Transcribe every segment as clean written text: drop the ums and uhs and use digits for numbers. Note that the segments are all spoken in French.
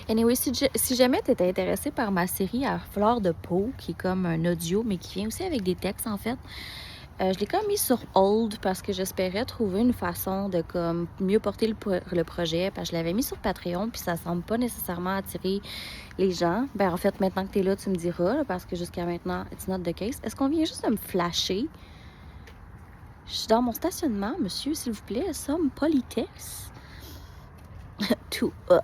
Anyway, si jamais tu étais intéressé par ma série à fleur de peau, qui est comme un audio, mais qui vient aussi avec des textes, en fait, je l'ai comme mis sur hold parce que j'espérais trouver une façon de comme mieux porter le projet. Parce que je l'avais mis sur Patreon, puis ça semble pas nécessairement attirer les gens. Ben en fait, maintenant que tu es là, tu me diras, là, parce que jusqu'à maintenant, it's not the case. Est-ce qu'on vient juste de me flasher? Je suis dans mon stationnement, monsieur, s'il vous plaît, somme politesse. Too hot.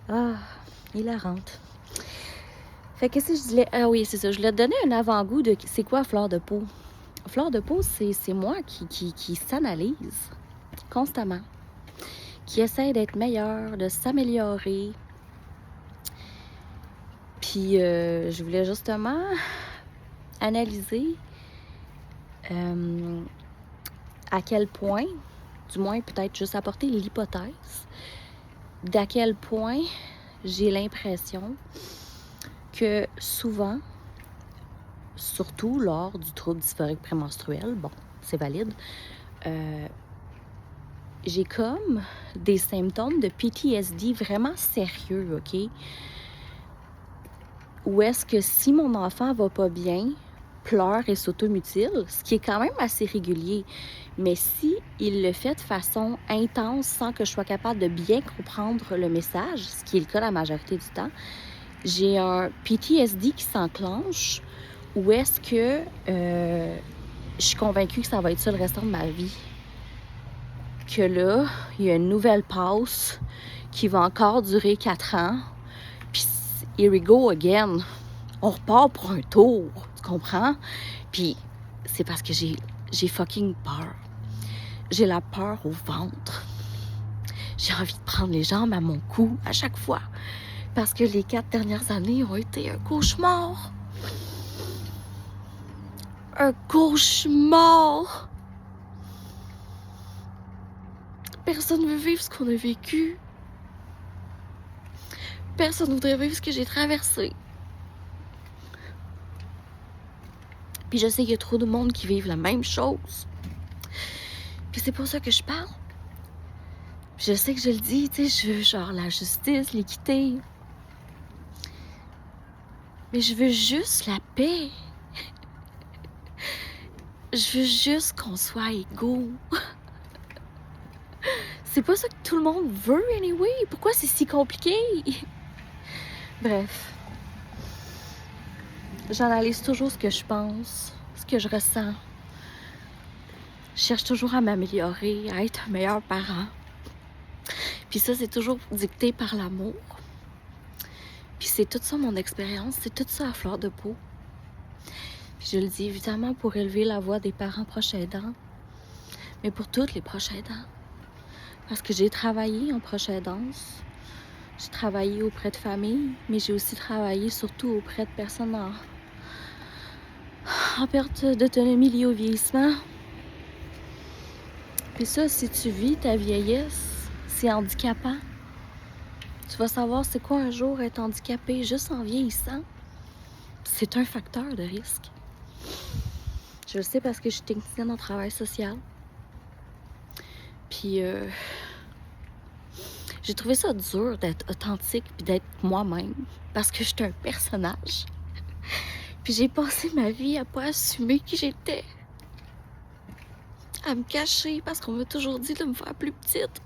Ah, hilarante. Fait que si je disais... Ah oui, c'est ça. Je voulais te donner un avant-goût de c'est quoi fleur de peau. Fleur de peau, c'est moi qui s'analyse constamment, qui essaie d'être meilleure, de s'améliorer. Puis je voulais justement analyser à quel point, du moins peut-être juste apporter l'hypothèse, d'à quel point j'ai l'impression que souvent, surtout lors du trouble dysphorique prémenstruel, bon, c'est valide, j'ai comme des symptômes de PTSD vraiment sérieux, OK? Où est-ce que si mon enfant va pas bien, pleure et s'automutile, ce qui est quand même assez régulier, mais si il le fait de façon intense sans que je sois capable de bien comprendre le message, ce qui est le cas la majorité du temps, j'ai un PTSD qui s'enclenche où est-ce que je suis convaincue que ça va être ça le restant de ma vie. Que là, il y a une nouvelle passe qui va encore durer 4 ans. Puis, here we go again. On repart pour un tour, tu comprends? Puis, c'est parce que j'ai fucking peur. J'ai la peur au ventre. J'ai envie de prendre les jambes à mon cou à chaque fois. Parce que les 4 dernières années ont été un cauchemar. Un cauchemar! Personne ne veut vivre ce qu'on a vécu. Personne ne voudrait vivre ce que j'ai traversé. Puis je sais qu'il y a trop de monde qui vivent la même chose. Puis c'est pour ça que je parle. Puis je sais que je le dis, tu sais, je veux genre la justice, l'équité. Mais je veux juste la paix. Je veux juste qu'on soit égaux. C'est pas ça que tout le monde veut, anyway. Pourquoi c'est si compliqué? Bref. J'analyse toujours ce que je pense, ce que je ressens. Je cherche toujours à m'améliorer, à être un meilleur parent. Puis ça, c'est toujours dicté par l'amour. Puis c'est tout ça mon expérience, c'est tout ça à fleur de peau. Puis je le dis évidemment pour élever la voix des parents proches aidants, mais pour toutes les proches aidants. Parce que j'ai travaillé en proche aidance, j'ai travaillé auprès de familles, mais j'ai aussi travaillé surtout auprès de personnes en perte d'autonomie liée au vieillissement. Puis ça, si tu vis ta vieillesse, c'est handicapant. Tu vas savoir c'est quoi un jour être handicapé juste en vieillissant. C'est un facteur de risque. Je le sais parce que je suis technicienne en travail social. Puis j'ai trouvé ça dur d'être authentique puis d'être moi-même parce que j'étais un personnage. Puis j'ai passé ma vie à pas assumer qui j'étais. À me cacher parce qu'on m'a toujours dit de me faire plus petite.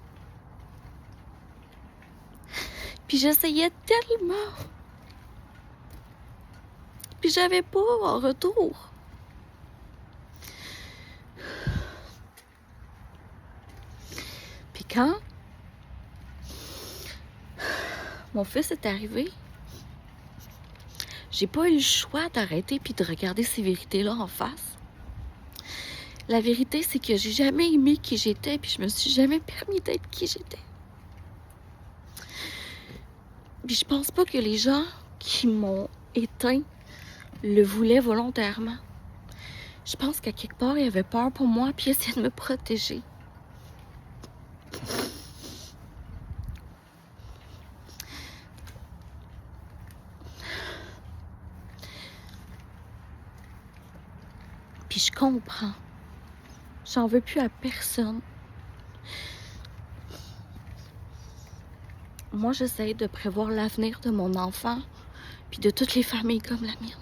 Puis j'essayais tellement. Puis j'avais pas en retour. Puis quand mon fils est arrivé, j'ai pas eu le choix d'arrêter puis de regarder ces vérités-là en face. La vérité, c'est que j'ai jamais aimé qui j'étais puis je me suis jamais permis d'être qui j'étais. Puis je pense pas que les gens qui m'ont éteint le voulaient volontairement. Je pense qu'à quelque part, ils avaient peur pour moi puis essayaient de me protéger. Puis je comprends. J'en veux plus à personne. Moi, j'essaie de prévoir l'avenir de mon enfant, puis de toutes les familles comme la mienne.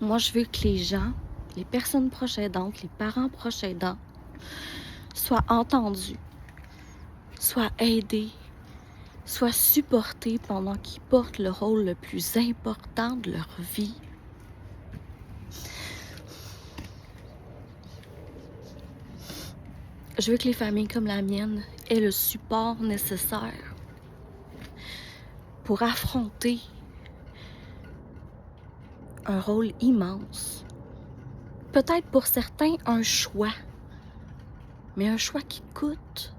Moi, je veux que les gens, les personnes proches aidantes, les parents proches aidants, soient entendus, soient aidés, soient supportés pendant qu'ils portent le rôle le plus important de leur vie. Je veux que les familles comme la mienne aient le support nécessaire pour affronter un rôle immense. Peut-être pour certains un choix, mais un choix qui coûte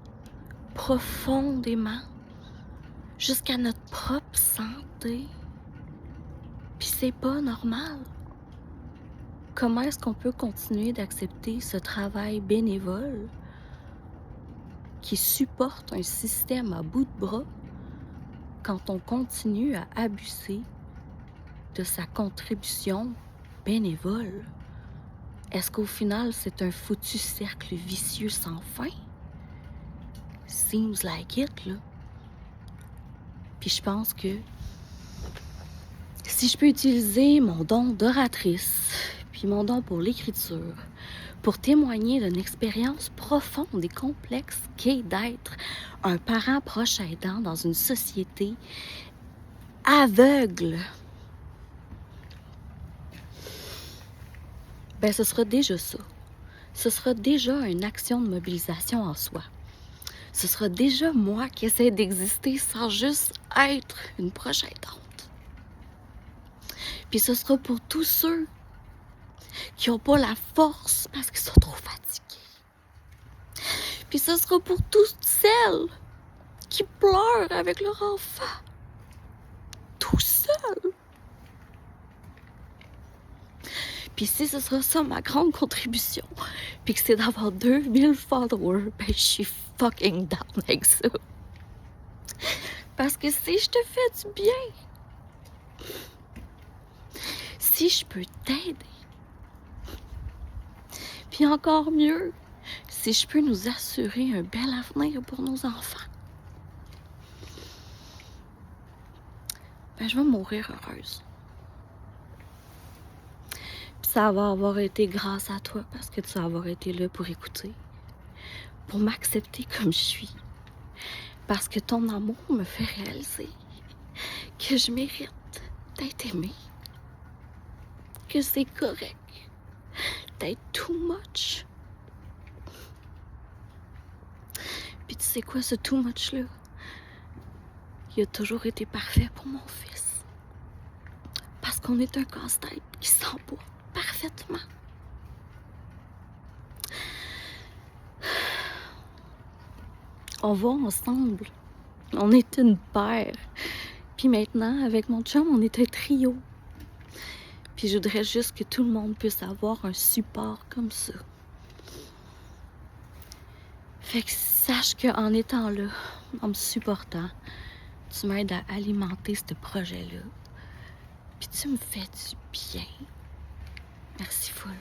profondément jusqu'à notre propre santé. Puis c'est pas normal. Comment est-ce qu'on peut continuer d'accepter ce travail bénévole qui supporte un système à bout de bras quand on continue à abuser de sa contribution bénévole? Est-ce qu'au final, c'est un foutu cercle vicieux sans fin? Seems like it, là. Puis je pense que si je peux utiliser mon don d'oratrice, puis mon don pour l'écriture, pour témoigner d'une expérience profonde et complexe qu'est d'être un parent proche aidant dans une société aveugle, ben ce sera déjà ça. Ce sera déjà une action de mobilisation en soi. Ce sera déjà moi qui essaie d'exister sans juste être une proche aidante. Puis ce sera pour tous ceux qui n'ont pas la force parce qu'ils sont trop fatigués. Puis ce sera pour toutes celles qui pleurent avec leur enfant, tout seul. Puis si ce sera ça ma grande contribution, puis que c'est d'avoir 2000 followers, ben je suis fucking down avec ça. Parce que si je te fais du bien, si je peux t'aider, puis encore mieux, si je peux nous assurer un bel avenir pour nos enfants, ben je vais mourir heureuse. Puis ça va avoir été grâce à toi, parce que tu vas avoir été là pour écouter, pour m'accepter comme je suis. Parce que ton amour me fait réaliser que je mérite d'être aimée, que c'est correct d'être too much. Puis tu sais quoi, ce too much-là, il a toujours été parfait pour mon fils. Parce qu'on est un casse-tête qui s'emboîte parfaitement. On va ensemble. On est une paire. Puis maintenant, avec mon chum, on est un trio. Puis je voudrais juste que tout le monde puisse avoir un support comme ça. Fait que sache qu'en étant là, en me supportant, tu m'aides à alimenter ce projet-là. Puis tu me fais du bien. Merci full.